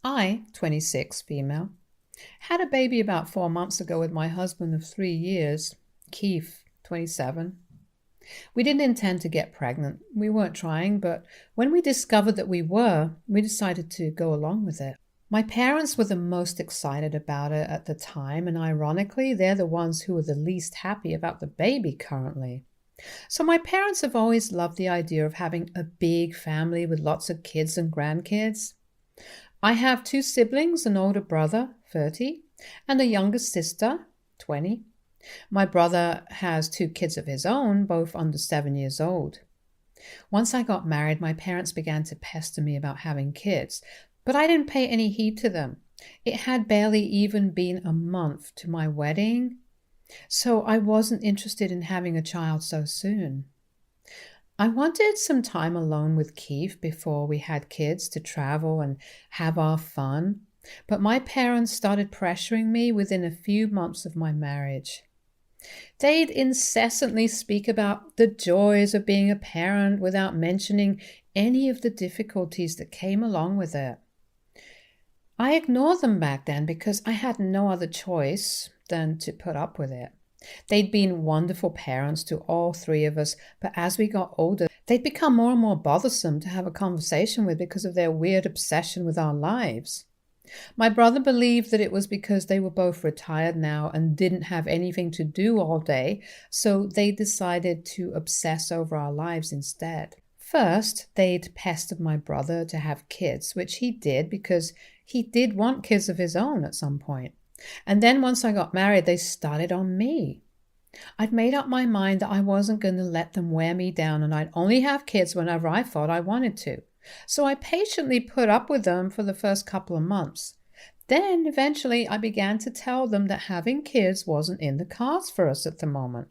I, 26, female, had a baby about 4 months ago with my husband of 3 years, Keith, 27. We didn't intend to get pregnant. We weren't trying, but when we discovered that we were, we decided to go along with it. My parents were the most excited about it at the time, and ironically, they're the ones who are the least happy about the baby currently. So my parents have always loved the idea of having a big family with lots of kids and grandkids. I have two siblings, an older brother, 30, and a younger sister, 20. My brother has two kids of his own, both under 7 years old. Once I got married, my parents began to pester me about having kids, but I didn't pay any heed to them. It had barely even been a month to my wedding, so I wasn't interested in having a child so soon. I wanted some time alone with Keith before we had kids to travel and have our fun, but my parents started pressuring me within a few months of my marriage. They'd incessantly speak about the joys of being a parent without mentioning any of the difficulties that came along with it. I ignored them back then because I had no other choice than to put up with it. They'd been wonderful parents to all three of us, but as we got older, they'd become more and more bothersome to have a conversation with because of their weird obsession with our lives. My brother believed that it was because they were both retired now and didn't have anything to do all day, so they decided to obsess over our lives instead. First, they'd pestered my brother to have kids, which he did because he did want kids of his own at some point. And then once I got married, they started on me. I'd made up my mind that I wasn't going to let them wear me down and I'd only have kids whenever I thought I wanted to. So I patiently put up with them for the first couple of months. Then eventually I began to tell them that having kids wasn't in the cards for us at the moment,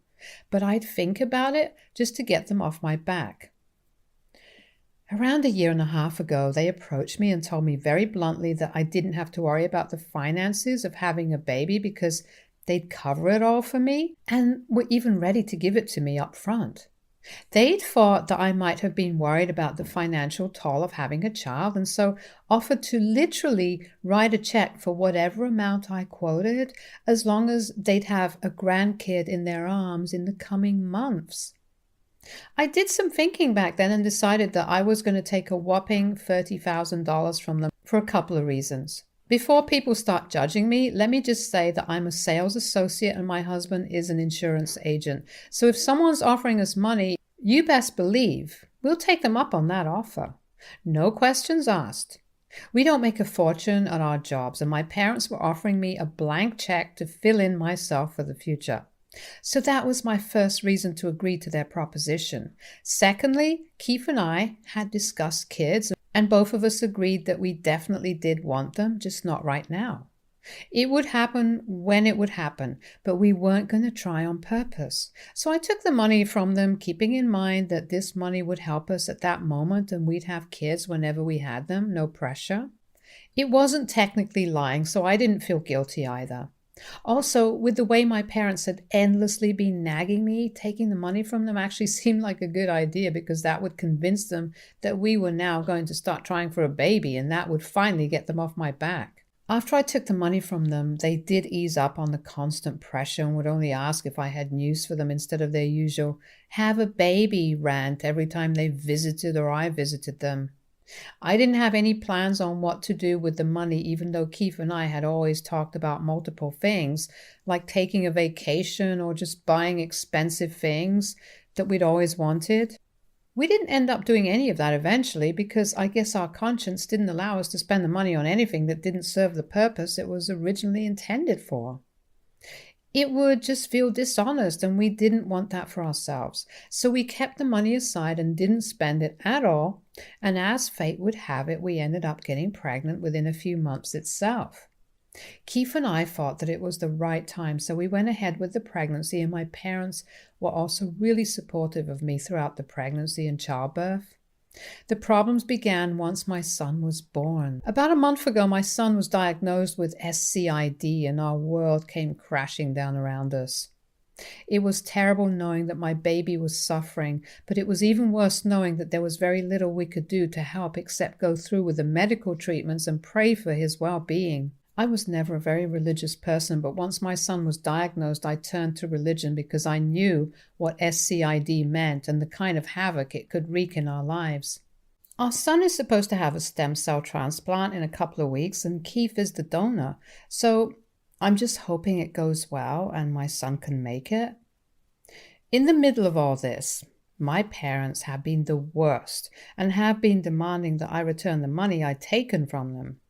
but I'd think about it just to get them off my back. Around a year and a half ago, they approached me and told me very bluntly that I didn't have to worry about the finances of having a baby because they'd cover it all for me and were even ready to give it to me up front. They'd thought that I might have been worried about the financial toll of having a child and so offered to literally write a check for whatever amount I quoted as long as they'd have a grandkid in their arms in the coming months. I did some thinking back then and decided that I was going to take a whopping $30,000 from them for a couple of reasons. Before people start judging me, let me just say that I'm a sales associate and my husband is an insurance agent. So if someone's offering us money, you best believe we'll take them up on that offer. No questions asked. We don't make a fortune at our jobs, and my parents were offering me a blank check to fill in myself for the future. So that was my first reason to agree to their proposition. Secondly, Keith and I had discussed kids, and both of us agreed that we definitely did want them, just not right now. It would happen when it would happen, but we weren't going to try on purpose. So I took the money from them, keeping in mind that this money would help us at that moment and we'd have kids whenever we had them, no pressure. It wasn't technically lying, so I didn't feel guilty either. Also, with the way my parents had endlessly been nagging me, taking the money from them actually seemed like a good idea because that would convince them that we were now going to start trying for a baby and that would finally get them off my back. After I took the money from them, they did ease up on the constant pressure and would only ask if I had news for them instead of their usual "have a baby" rant every time they visited or I visited them. I didn't have any plans on what to do with the money, even though Keith and I had always talked about multiple things, like taking a vacation or just buying expensive things that we'd always wanted. We didn't end up doing any of that eventually because I guess our conscience didn't allow us to spend the money on anything that didn't serve the purpose it was originally intended for. It would just feel dishonest, and we didn't want that for ourselves. So we kept the money aside and didn't spend it at all, and as fate would have it, we ended up getting pregnant within a few months itself. Keith and I thought that it was the right time, so we went ahead with the pregnancy, and my parents were also really supportive of me throughout the pregnancy and childbirth. The problems began once my son was born. About a month ago, my son was diagnosed with SCID and our world came crashing down around us. It was terrible knowing that my baby was suffering, but it was even worse knowing that there was very little we could do to help except go through with the medical treatments and pray for his well-being. I was never a very religious person, but once my son was diagnosed, I turned to religion because I knew what SCID meant and the kind of havoc it could wreak in our lives. Our son is supposed to have a stem cell transplant in a couple of weeks, and Keith is the donor. So I'm just hoping it goes well and my son can make it. In the middle of all this, my parents have been the worst and have been demanding that I return the money I'd taken from them.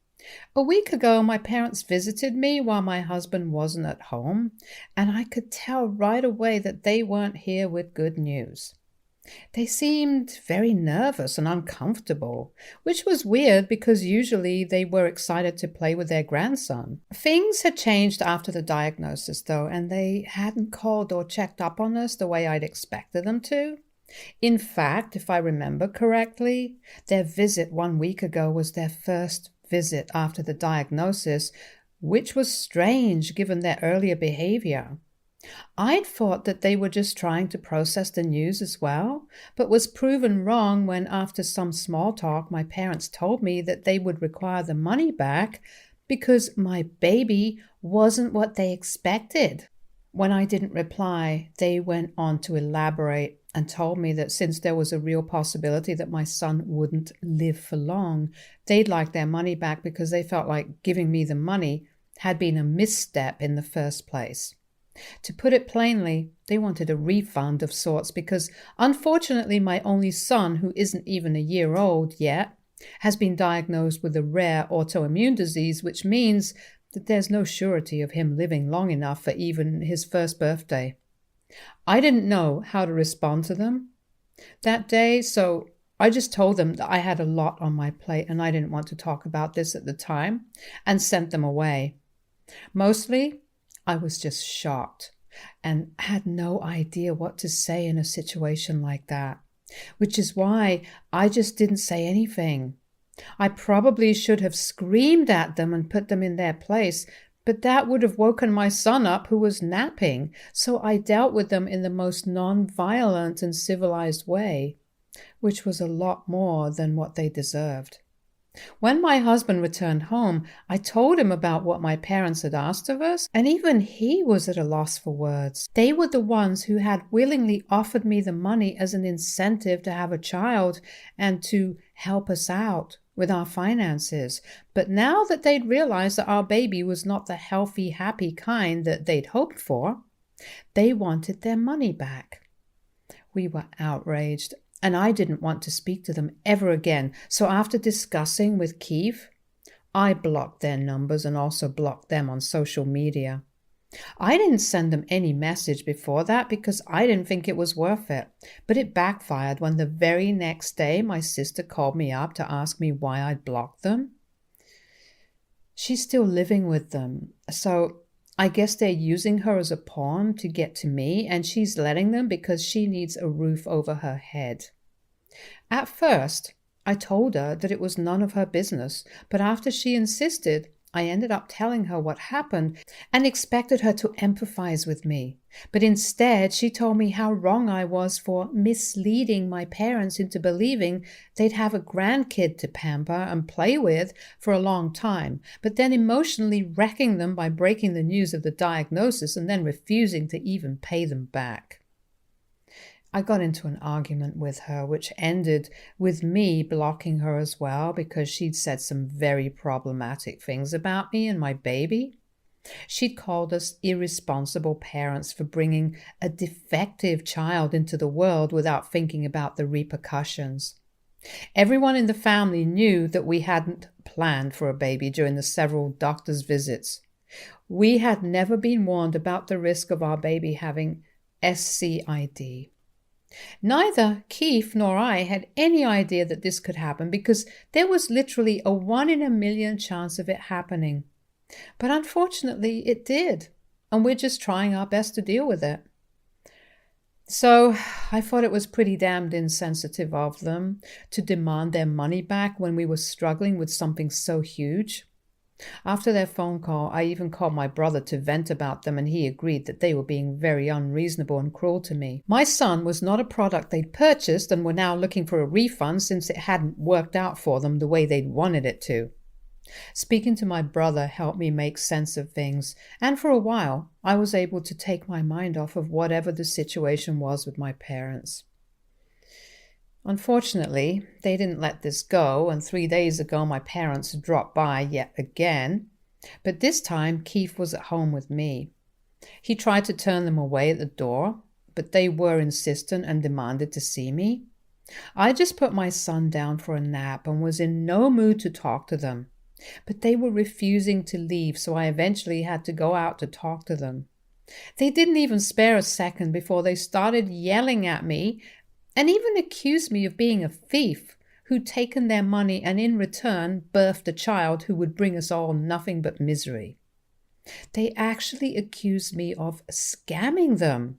A week ago, my parents visited me while my husband wasn't at home, and I could tell right away that they weren't here with good news. They seemed very nervous and uncomfortable, which was weird because usually they were excited to play with their grandson. Things had changed after the diagnosis, though, and they hadn't called or checked up on us the way I'd expected them to. In fact, if I remember correctly, their visit 1 week ago was their first visit after the diagnosis, which was strange given their earlier behavior. I'd thought that they were just trying to process the news as well, but was proven wrong when, after some small talk, my parents told me that they would require the money back because my baby wasn't what they expected. When I didn't reply, they went on to elaborate and told me that since there was a real possibility that my son wouldn't live for long, they'd like their money back because they felt like giving me the money had been a misstep in the first place. To put it plainly, they wanted a refund of sorts because, unfortunately, my only son, who isn't even a year old yet, has been diagnosed with a rare autoimmune disease, which means that there's no surety of him living long enough for even his first birthday. I didn't know how to respond to them that day, so I just told them that I had a lot on my plate and I didn't want to talk about this at the time, and sent them away. Mostly, I was just shocked and had no idea what to say in a situation like that, which is why I just didn't say anything. I probably should have screamed at them and put them in their place, but that would have woken my son up who was napping, so I dealt with them in the most non-violent and civilized way, which was a lot more than what they deserved. When my husband returned home, I told him about what my parents had asked of us, and even he was at a loss for words. They were the ones who had willingly offered me the money as an incentive to have a child and to help us out with our finances. But now that they'd realized that our baby was not the healthy, happy kind that they'd hoped for, they wanted their money back. We were outraged, and I didn't want to speak to them ever again. So after discussing with Keith, I blocked their numbers and also blocked them on social media. I didn't send them any message before that because I didn't think it was worth it. But it backfired when the very next day my sister called me up to ask me why I'd blocked them. She's still living with them, so I guess they're using her as a pawn to get to me, and she's letting them because she needs a roof over her head. At first, I told her that it was none of her business, but after she insisted, I ended up telling her what happened and expected her to empathize with me. But instead, she told me how wrong I was for misleading my parents into believing they'd have a grandkid to pamper and play with for a long time, but then emotionally wrecking them by breaking the news of the diagnosis and then refusing to even pay them back. I got into an argument with her, which ended with me blocking her as well because she'd said some very problematic things about me and my baby. She'd called us irresponsible parents for bringing a defective child into the world without thinking about the repercussions. Everyone in the family knew that we hadn't planned for a baby during the several doctor's visits. We had never been warned about the risk of our baby having SCID. Neither Keith nor I had any idea that this could happen because there was literally a 1 in a million chance of it happening. But unfortunately, it did, and we're just trying our best to deal with it. So I thought it was pretty damned insensitive of them to demand their money back when we were struggling with something so huge. After their phone call, I even called my brother to vent about them, and he agreed that they were being very unreasonable and cruel to me. My son was not a product they'd purchased and were now looking for a refund since it hadn't worked out for them the way they'd wanted it to. Speaking to my brother helped me make sense of things, and for a while I was able to take my mind off of whatever the situation was with my parents. Unfortunately, they didn't let this go, and 3 days ago my parents dropped by yet again, but this time Keith was at home with me. He tried to turn them away at the door, but they were insistent and demanded to see me. I just put my son down for a nap and was in no mood to talk to them, but they were refusing to leave, so I eventually had to go out to talk to them. They didn't even spare a second before they started yelling at me and even accused me of being a thief who'd taken their money and in return birthed a child who would bring us all nothing but misery. They actually accused me of scamming them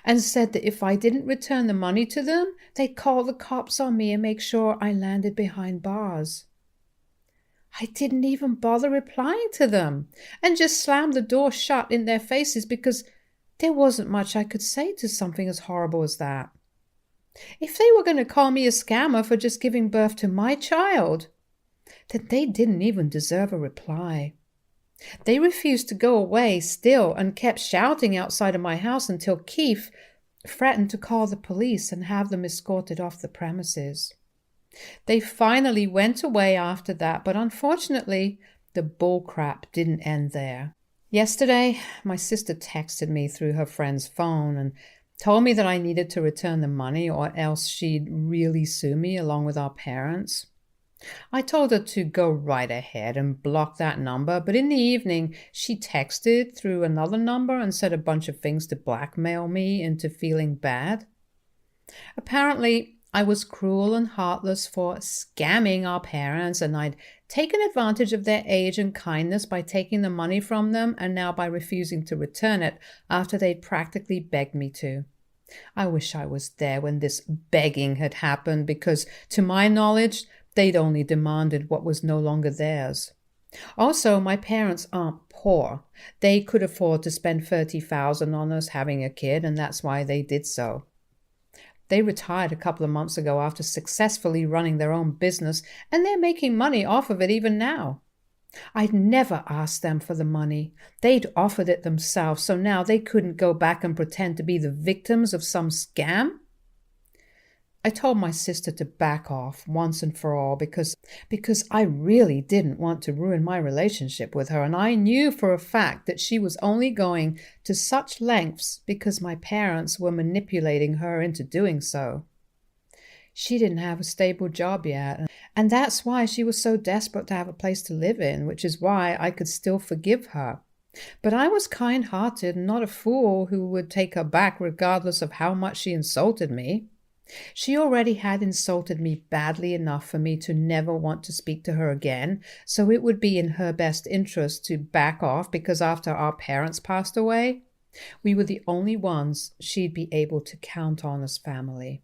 and said that if I didn't return the money to them, they'd call the cops on me and make sure I landed behind bars. I didn't even bother replying to them and just slammed the door shut in their faces because there wasn't much I could say to something as horrible as that. If they were going to call me a scammer for just giving birth to my child, then they didn't even deserve a reply. They refused to go away still and kept shouting outside of my house until Keith threatened to call the police and have them escorted off the premises. They finally went away after that, but unfortunately, the bullcrap didn't end there. Yesterday, my sister texted me through her friend's phone and told me that I needed to return the money or else she'd really sue me along with our parents. I told her to go right ahead and block that number, but in the evening she texted through another number and said a bunch of things to blackmail me into feeling bad. Apparently, I was cruel and heartless for scamming our parents, and I'd taken advantage of their age and kindness by taking the money from them and now by refusing to return it after they'd practically begged me to. I wish I was there when this begging had happened because, to my knowledge, they'd only demanded what was no longer theirs. Also, my parents aren't poor. They could afford to spend $30,000 on us having a kid, and that's why they did so. They retired a couple of months ago after successfully running their own business, and they're making money off of it even now. I'd never asked them for the money. They'd offered it themselves, so now they couldn't go back and pretend to be the victims of some scam. I told my sister to back off once and for all because I really didn't want to ruin my relationship with her, and I knew for a fact that she was only going to such lengths because my parents were manipulating her into doing so. She didn't have a stable job yet, and that's why she was so desperate to have a place to live in, which is why I could still forgive her. But I was kind-hearted and not a fool who would take her back regardless of how much she insulted me. She already had insulted me badly enough for me to never want to speak to her again, so it would be in her best interest to back off because after our parents passed away, we were the only ones she'd be able to count on as family.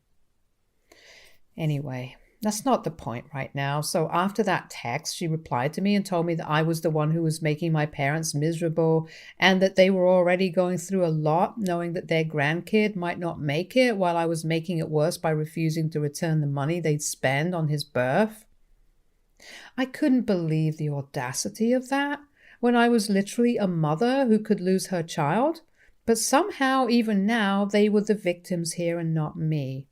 Anyway, that's not the point right now. So after that text, she replied to me and told me that I was the one who was making my parents miserable and that they were already going through a lot, knowing that their grandkid might not make it while I was making it worse by refusing to return the money they'd spend on his birth. I couldn't believe the audacity of that when I was literally a mother who could lose her child, but somehow even now they were the victims here and not me.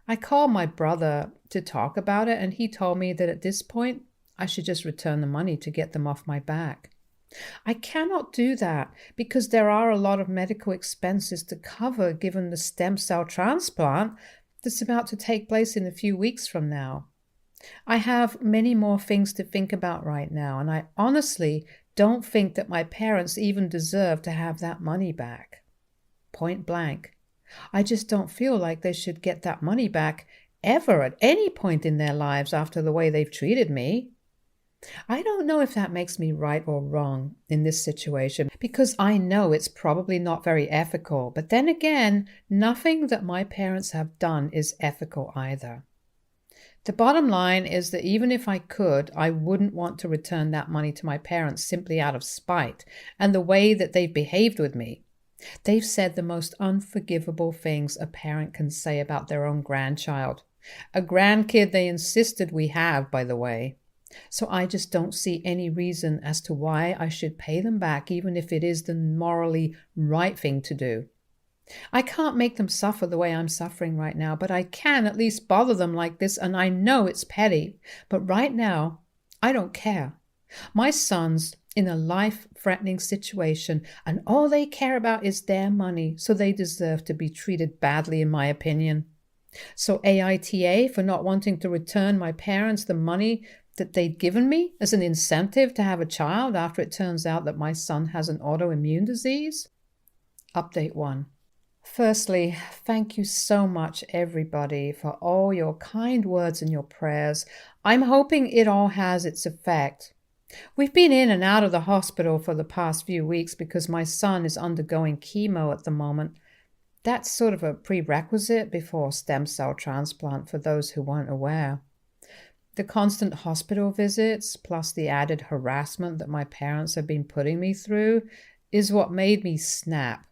I called my brother to talk about it, and he told me that at this point, I should just return the money to get them off my back. I cannot do that because there are a lot of medical expenses to cover given the stem cell transplant that's about to take place in a few weeks from now. I have many more things to think about right now, and I honestly don't think that my parents even deserve to have that money back. Point blank. I just don't feel like they should get that money back ever at any point in their lives after the way they've treated me. I don't know if that makes me right or wrong in this situation because I know it's probably not very ethical, but then again, nothing that my parents have done is ethical either. The bottom line is that even if I could, I wouldn't want to return that money to my parents simply out of spite and the way that they've behaved with me. They've said the most unforgivable things a parent can say about their own grandchild. A grandkid they insisted we have, by the way. So I just don't see any reason as to why I should pay them back, even if it is the morally right thing to do. I can't make them suffer the way I'm suffering right now, but I can at least bother them like this, and I know it's petty. But right now, I don't care. My son's in a life-threatening situation, and all they care about is their money, so they deserve to be treated badly, in my opinion. So AITA for not wanting to return my parents the money that they'd given me as an incentive to have a child after it turns out that my son has an autoimmune disease? Update 1. Firstly, thank you so much, everybody, for all your kind words and your prayers. I'm hoping it all has its effect. We've been in and out of the hospital for the past few weeks because my son is undergoing chemo at the moment. That's sort of a prerequisite before stem cell transplant for those who weren't aware. The constant hospital visits, plus the added harassment that my parents have been putting me through, is what made me snap.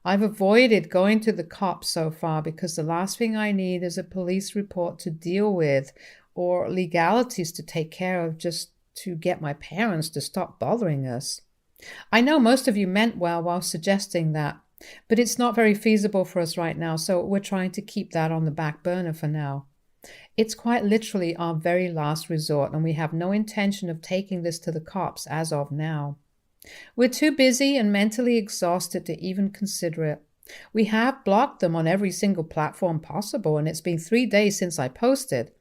I've avoided going to the cops so far because the last thing I need is a police report to deal with or legalities to take care of just to get my parents to stop bothering us. I know most of you meant well while suggesting that, but it's not very feasible for us right now, so we're trying to keep that on the back burner for now. It's quite literally our very last resort, and we have no intention of taking this to the cops as of now. We're too busy and mentally exhausted to even consider it. We have blocked them on every single platform possible, and it's been 3 days since I posted.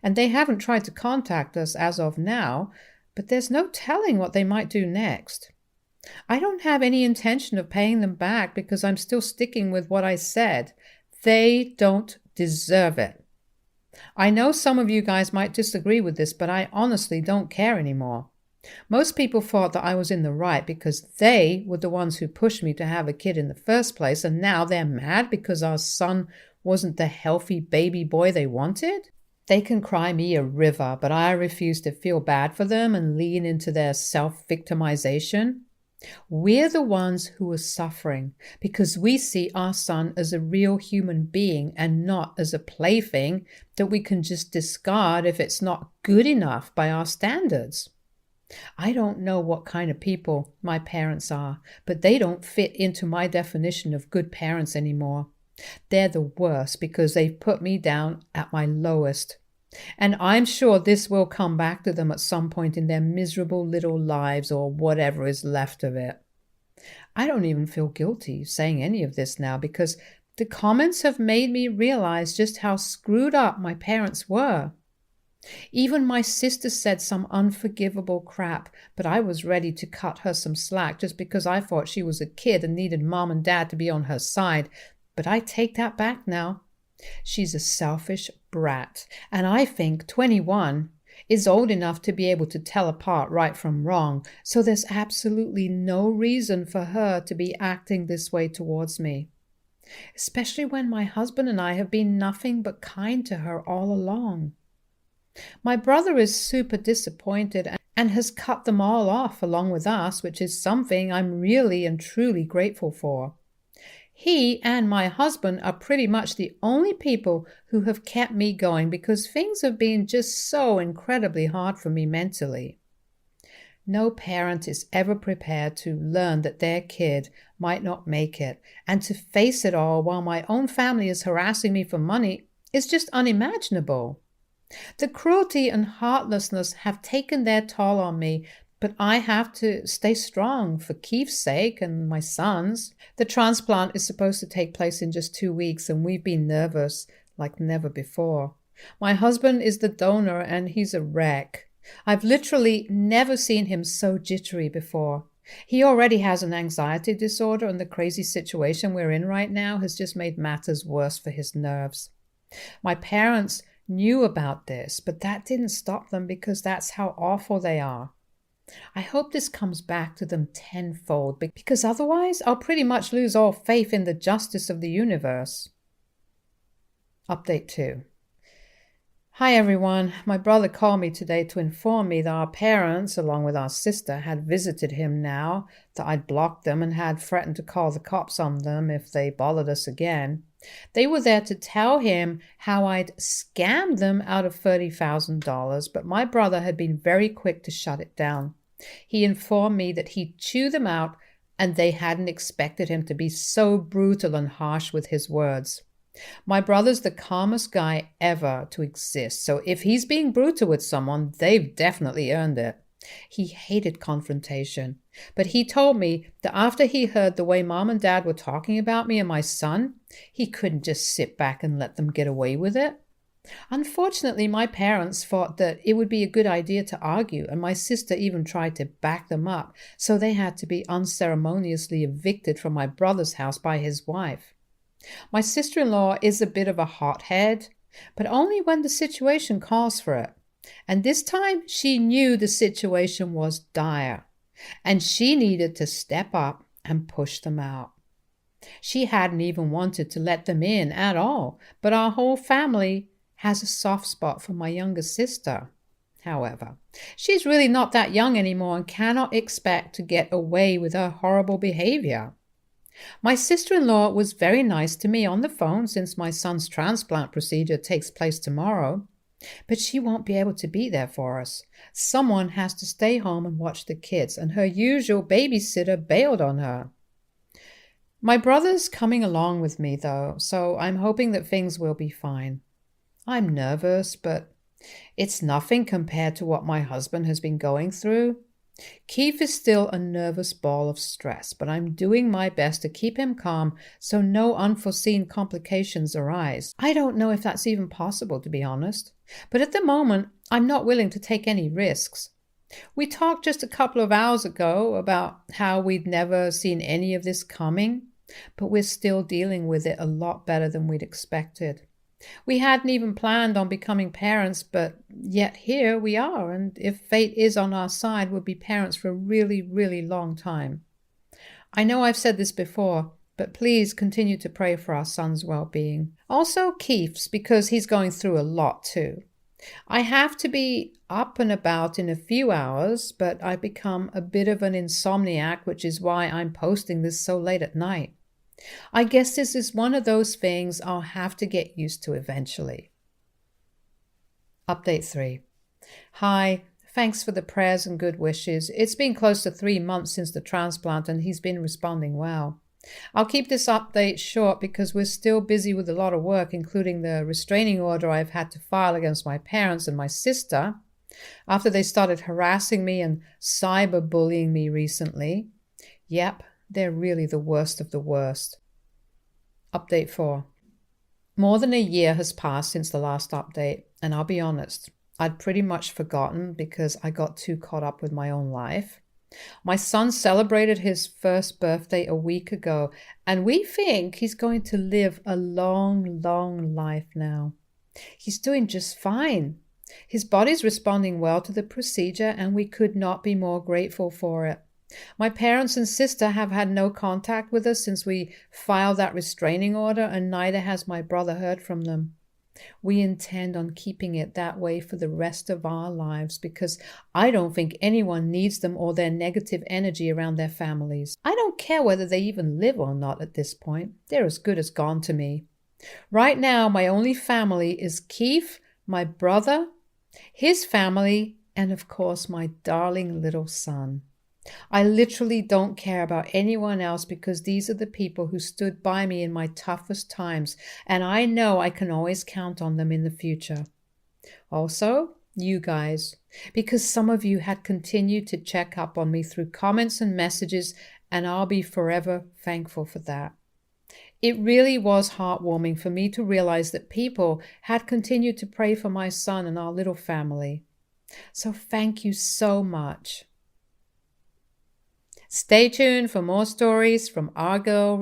And they haven't tried to contact us as of now, but there's no telling what they might do next. I don't have any intention of paying them back because I'm still sticking with what I said. They don't deserve it. I know some of you guys might disagree with this, but I honestly don't care anymore. Most people thought that I was in the right because they were the ones who pushed me to have a kid in the first place, and now they're mad because our son wasn't the healthy baby boy they wanted? They can cry me a river, but I refuse to feel bad for them and lean into their self-victimization. We're the ones who are suffering because we see our son as a real human being and not as a plaything that we can just discard if it's not good enough by our standards. I don't know what kind of people my parents are, but they don't fit into my definition of good parents anymore. They're the worst because they've put me down at my lowest. And I'm sure this will come back to them at some point in their miserable little lives or whatever is left of it. I don't even feel guilty saying any of this now because the comments have made me realize just how screwed up my parents were. Even my sister said some unforgivable crap, but I was ready to cut her some slack just because I thought she was a kid and needed mom and dad to be on her side. But I take that back now. She's a selfish brat, and I think 21 is old enough to be able to tell apart right from wrong, so there's absolutely no reason for her to be acting this way towards me. Especially when my husband and I have been nothing but kind to her all along. My brother is super disappointed and has cut them all off along with us, which is something I'm really and truly grateful for. He and my husband are pretty much the only people who have kept me going because things have been just so incredibly hard for me mentally. No parent is ever prepared to learn that their kid might not make it, and to face it all while my own family is harassing me for money is just unimaginable. The cruelty and heartlessness have taken their toll on me, but I have to stay strong for Keith's sake and my son's. The transplant is supposed to take place in just 2 weeks, and we've been nervous like never before. My husband is the donor, and he's a wreck. I've literally never seen him so jittery before. He already has an anxiety disorder, and the crazy situation we're in right now has just made matters worse for his nerves. My parents knew about this, but that didn't stop them because that's how awful they are. I hope this comes back to them tenfold, because otherwise I'll pretty much lose all faith in the justice of the universe. Update 2. Hi everyone. My brother called me today to inform me that our parents, along with our sister, had visited him now that I'd blocked them and had threatened to call the cops on them if they bothered us again. They were there to tell him how I'd scammed them out of $30,000, but my brother had been very quick to shut it down. He informed me that he'd chew them out and they hadn't expected him to be so brutal and harsh with his words. My brother's the calmest guy ever to exist, so if he's being brutal with someone, they've definitely earned it. He hated confrontation, but he told me that after he heard the way mom and dad were talking about me and my son, he couldn't just sit back and let them get away with it. Unfortunately, my parents thought that it would be a good idea to argue, and my sister even tried to back them up, so they had to be unceremoniously evicted from my brother's house by his wife. My sister-in-law is a bit of a hothead, but only when the situation calls for it. And this time she knew the situation was dire, and she needed to step up and push them out. She hadn't even wanted to let them in at all, but our whole family has a soft spot for my younger sister. However, she's really not that young anymore and cannot expect to get away with her horrible behavior. My sister-in-law was very nice to me on the phone since my son's transplant procedure takes place tomorrow, but she won't be able to be there for us. Someone has to stay home and watch the kids, and her usual babysitter bailed on her. My brother's coming along with me, though, so I'm hoping that things will be fine. I'm nervous, but it's nothing compared to what my husband has been going through. Keith is still a nervous ball of stress, but I'm doing my best to keep him calm so no unforeseen complications arise. I don't know if that's even possible, to be honest, but at the moment, I'm not willing to take any risks. We talked just a couple of hours ago about how we'd never seen any of this coming, but we're still dealing with it a lot better than we'd expected. We hadn't even planned on becoming parents, but yet here we are, and if fate is on our side, we'll be parents for a really, really long time. I know I've said this before, but please continue to pray for our son's well-being. Also Keith's, because he's going through a lot too. I have to be up and about in a few hours, but I've become a bit of an insomniac, which is why I'm posting this so late at night. I guess this is one of those things I'll have to get used to eventually. Update 3. Hi, thanks for the prayers and good wishes. It's been close to 3 months since the transplant and he's been responding well. I'll keep this update short because we're still busy with a lot of work, including the restraining order I've had to file against my parents and my sister after they started harassing me and cyberbullying me recently. Yep. They're really the worst of the worst. Update 4. More than a year has passed since the last update, and I'll be honest, I'd pretty much forgotten because I got too caught up with my own life. My son celebrated his first birthday a week ago, and we think he's going to live a long, long life now. He's doing just fine. His body's responding well to the procedure, and we could not be more grateful for it. My parents and sister have had no contact with us since we filed that restraining order, and neither has my brother heard from them. We intend on keeping it that way for the rest of our lives because I don't think anyone needs them or their negative energy around their families. I don't care whether they even live or not at this point. They're as good as gone to me. Right now, my only family is Keith, my brother, his family, and of course, my darling little son. I literally don't care about anyone else because these are the people who stood by me in my toughest times, and I know I can always count on them in the future. Also, you guys, because some of you had continued to check up on me through comments and messages, and I'll be forever thankful for that. It really was heartwarming for me to realize that people had continued to pray for my son and our little family. So thank you so much. Stay tuned for more stories from our girl